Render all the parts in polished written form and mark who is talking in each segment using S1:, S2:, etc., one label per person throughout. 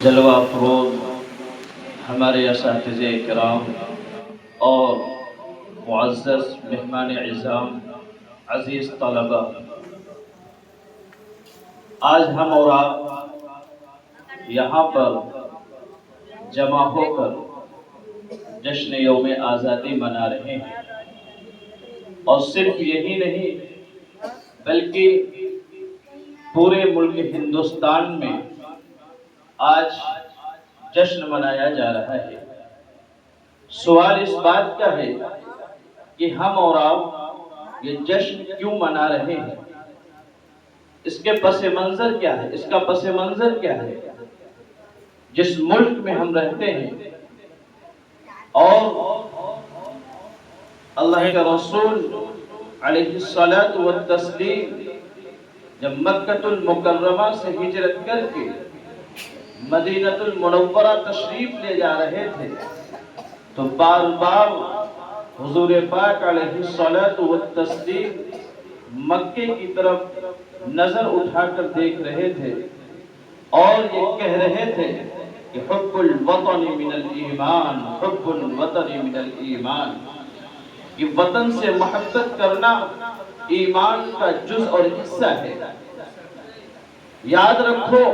S1: جلوہ افروز ہمارے اساتذہ کرام اور معزز مہمان اعظام، عزیز طلبہ، آج ہم اور آپ یہاں پر جمع ہو کر جشن یوم آزادی منا رہے ہیں، اور صرف یہی نہیں بلکہ پورے ملک ہندوستان میں آج جشن منایا جا رہا ہے۔ سوال اس بات کا ہے کہ ہم اور آپ یہ جشن کیوں منا رہے ہیں؟ اس کے پس منظر کیا ہے؟ اس کا پس منظر کیا ہے؟ جس ملک میں ہم رہتے ہیں اور اللہ کے رسول علیہ الصلاۃ والتسلیم جب مکۃ المکرمہ سے ہجرت کر کے مدینہ المنورہ تشریف لے جا رہے تھے تو بار بار حضور پاک علیہ الصلاۃ والتسلیم مکے کی طرف نظر اٹھا کر دیکھ رہے تھے اور یہ کہہ رہے تھے کہ حب الوطن من الایمان، حب الوطن من الایمان، کہ وطن سے محبت کرنا ایمان کا جز اور حصہ ہے۔ یاد رکھو،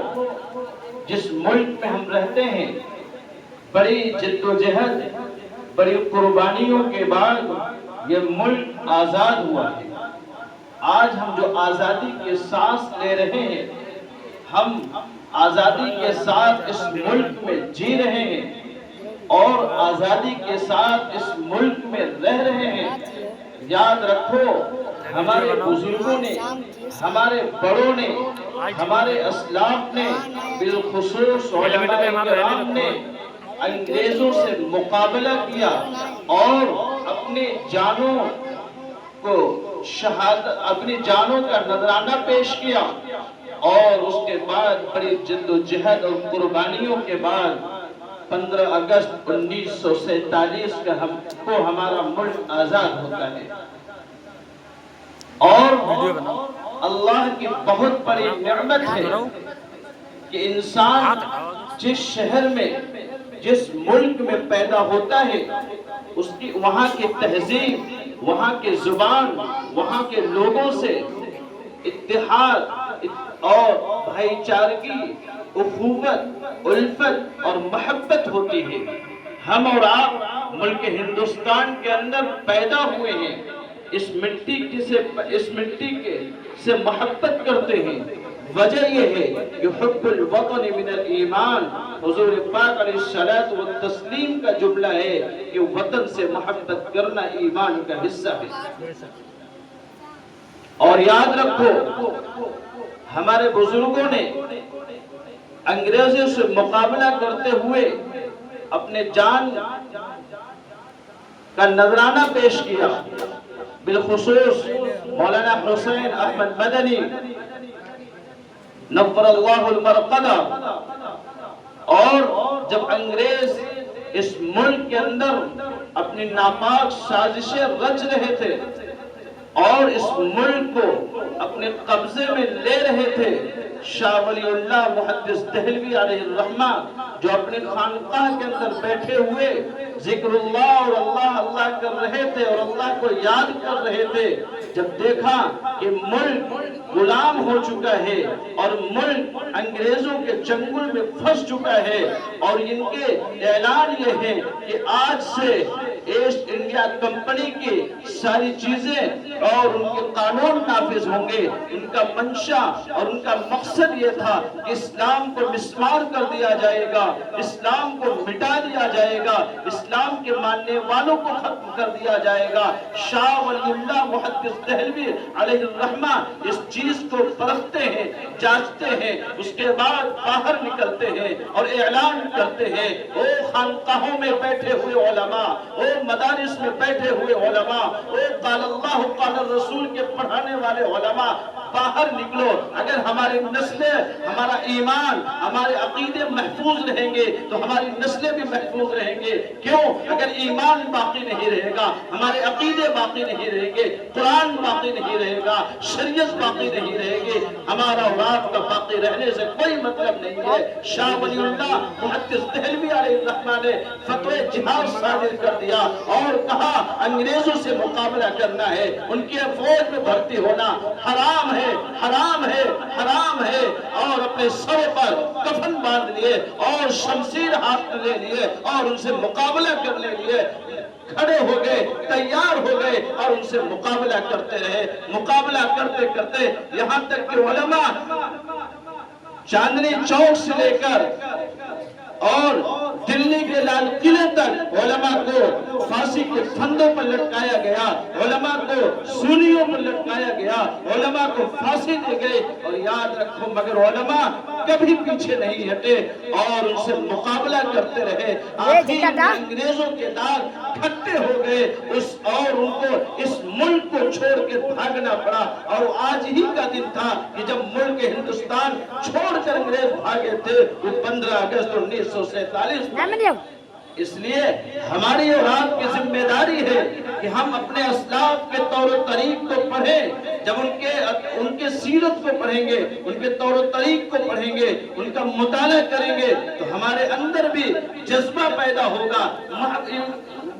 S1: جس ملک میں ہم رہتے ہیں بڑی جد و جہد، بڑی قربانیوں کے بعد یہ ملک آزاد ہوا ہے۔ آج ہم جو آزادی کے سانس لے رہے ہیں، ہم آزادی کے ساتھ اس ملک میں جی رہے ہیں اور آزادی کے ساتھ اس ملک میں رہ رہے ہیں۔ یاد رکھو، ہمارے بزرگوں نے، ہمارے بڑوں نے، ہمارے اسلاف نے، بالخصوص علماء کرام نے انگریزوں سے مقابلہ کیا اور اپنی جانوں کو اپنی جانوں کا نذرانہ پیش کیا، اور اس کے بعد بڑی جد و جہد اور قربانیوں کے بعد 15 اگست 1947 کو ہمارا ملک آزاد ہوتا ہے۔ اور اللہ کی بہت بڑی نعمت ہے کہ انسان جس شہر میں، جس ملک میں پیدا ہوتا ہے، اس کی وہاں کی تہذیب، وہاں کی زبان، وہاں کے لوگوں سے اتحاد اور بھائی چارگی، اخوت، الفت اور محبت ہوتی ہے۔ ہم اور آپ ملک ہندوستان کے اندر پیدا ہوئے ہیں، اس مٹی سے محبت کرتے ہیں۔ وجہ یہ ہے کہ حب الوطن من الایمان، حضور پاک علیہ الصلوۃ والتسلیم کا جملہ ہے کہ وطن سے محبت کرنا ایمان کا حصہ ہے۔ اور یاد رکھو، ہمارے بزرگوں نے انگریزوں سے مقابلہ کرتے ہوئے اپنے جان کا نذرانہ پیش کیا، بالخصوص مولانا حسین احمد مدنی نور اللہ المرقدہ۔ اور جب انگریز اس ملک کے اندر اپنی ناپاک سازشیں رچ رہے تھے اور اس ملک کو اپنے قبضے میں لے رہے تھے، شاہ ولی اللہ محدث دہلوی علیہ الرحمہ جو اپنے خانقاہ کے اندر بیٹھے ہوئے ذکر اللہ اور اللہ اللہ کر رہے تھے اور اللہ کو یاد کر رہے تھے، جب دیکھا کہ ملک غلام ہو چکا ہے اور ملک انگریزوں کے چنگل میں پھنس چکا ہے، اور ان کے اعلان یہ ہے کہ آج سے ایسٹ انڈیا کمپنی کی ساری چیزیں اور ان کے قانون نافذ ہوں گے، ان کا منشا اور ان کا مقصد یہ تھا کہ اسلام کو مسمار کر دیا جائے گا، اسلام کو مٹا دیا جائے گا، اسلام کے ماننے والوں کو ختم کر دیا جائے گا۔ شاہ ولی اللہ محدث دہلوی علیہ الرحمہ اس چیز کو پرکھتے ہیں، جانچتے ہیں، اس کے بعد باہر نکلتے ہیں اور اعلان کرتے ہیں، او خانقاہوں میں بیٹھے ہوئے علماء، او مدارس میں بیٹھے ہوئے علماء، او قال اللہ قال الرسول کے پڑھانے والے علماء، باہر نکلو. اگر ہماری نسلیں، ہمارا ایمان، ہمارے عقیدے محفوظ رہیں گے تو ہماری نسلیں بھی محفوظ رہیں گے. کیوں؟ اگر ایمان باقی نہیں رہے گا، ہمارے عقیدے باقی نہیں رہیں گے، قرآن باقی نہیں رہے گا، شریعت باقی نہیں رہے گی، ہمارا اور آپ کا باقی رہنے سے کوئی مطلب نہیں ہے. شاہ ولی اللہ محدث دہلوی علیہ الرحمہ نے فتوی جہاد صادر کر دیا اور کہا انگریزوں سے مقابلہ کرنا ہے، ان کی فوج میں بھرتی ہونا حرام ہے، حرام ہے، حرام ہے. اور اپنے سر پر کفن باندھ لیے اور شمشیر ہاتھ میں لے لیے اور ان سے مقابلہ کرنے لیے کھڑے ہو گئے، تیار ہو گئے اور ان سے مقابلہ کرتے رہے. مقابلہ کرتے کرتے یہاں تک کہ علماء چاندنی چوک سے لے کر اور دلی کے لال قلعے تک علماء کو پھانسی کے پھندوں پر لٹکایا گیا، علماء کو سولیوں پر لٹکایا گیا، علماء کو پھانسی دی گئی. اور یاد رکھو مگر علماء کبھی پیچھے نہیں ہٹے اور ان سے مقابلہ کرتے رہے. آخر میں انگریزوں کے داغ کھٹے ہو گئے اور ان کو اس ملک کو چھوڑ کے بھاگنا پڑا. اور آج ہی کا دن تھا کہ جب ملک ہندوستان چھوڑ کر انگریز بھاگے تھے، وہ 15 اگست 1947. اس لیے ہماری اور آپ کی ذمہ داری ہے کہ ہم اپنے اسلاف کے طور و طریق کو پڑھیں. جب ان کے سیرت کو پڑھیں گے، ان کے طور و طریق کو پڑھیں گے، ان کا مطالعہ کریں گے تو ہمارے اندر بھی جذبہ پیدا ہوگا،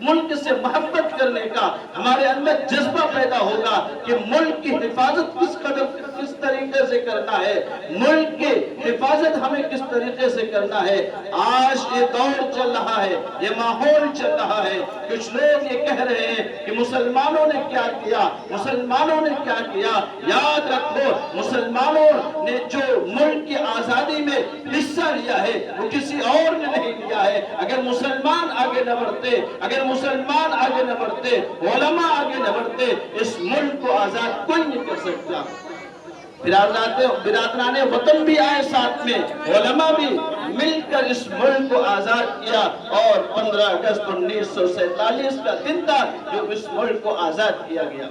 S1: ملک سے محبت کرنے کا ہمارے اندر جذبہ پیدا ہوگا کہ ملک کی حفاظت کس طریقے سے کرنا ہے، ملک کی حفاظت ہمیں کس طریقے سے کرنا ہے. آج یہ دور چل رہا ہے، یہ ماحول چل رہا ہے. کچھ لوگ یہ کہہ رہے ہیں کہ مسلمانوں نے کیا کیا، مسلمانوں نے کیا کیا. یاد رکھو مسلمانوں نے جو ملک کی آزادی میں حصہ لیا ہے وہ کسی اور نے نہیں لیا ہے. اگر مسلمان آگے نہ بڑھتے، اگر مسلمان آگے نہ بڑھتے، علماء آگے نہ بڑھتے، اس ملک کو آزاد کوئی نہیں کر سکتا. برادران وطن بھی آئے ساتھ میں، علماء بھی مل کر اس ملک کو آزاد کیا. اور 15 اگست 1947 کا دن تھا جو اس ملک کو آزاد کیا گیا.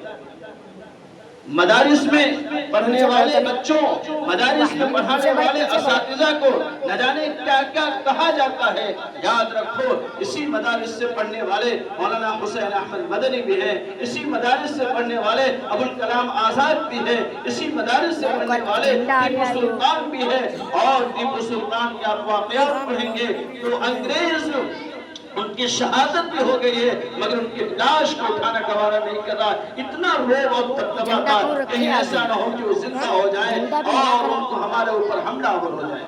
S1: مدارس میں پڑھنے والے بچوں، مدارس میں پڑھانے والے اساتذہ کو نہ جانے کیا کیا کہا جاتا ہے. یاد رکھو اسی مدارس سے پڑھنے والے مولانا حسین احمد مدنی بھی ہیں، اسی مدارس سے پڑھنے والے ابوالکلام آزاد بھی ہیں، اسی مدارس سے پڑھنے والے ٹیپو سلطان بھی ہیں. اور ٹیپو سلطان کے آپ واقعات پڑھیں گے تو انگریز ان کی شہادت بھی ہو گئی ہے مگر ان کی لاش کو اٹھانا گوارا نہیں کر رہا. اتنا روب اور دبدبا تھا، کہیں ایسا نہ ہو کہ وہ زندہ ہو جائے اور ان کو ہمارے اوپر حملہ آور ہو جائے.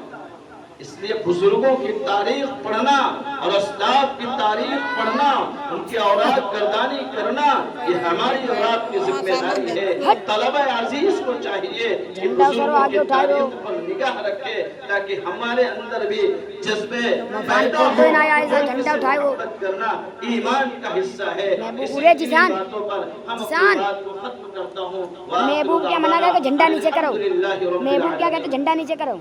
S1: اس لیے بزرگوں کی تاریخ پڑھنا اور اسلاف کی تاریخ پڑھنا، ان کی اوراد گردانی کرنا، یہ ہماری اور آپ کی ذمہ داری ہے. طلبہ عزیز کو چاہیے کہ بزرگوں کی تاریخ پر نگاہ رکھے تاکہ ہمارے اندر بھی جذبے پیدا ہو. محبت کرنا ایمان کا حصہ ہے. اسی باتوں پر ہم اپنی بات کو ختم کرتا ہوں.
S2: محبوب کیا منع کرے تو جھنڈا نیچے کرو، محبوب کیا کہتے جھنڈا نیچے کرو.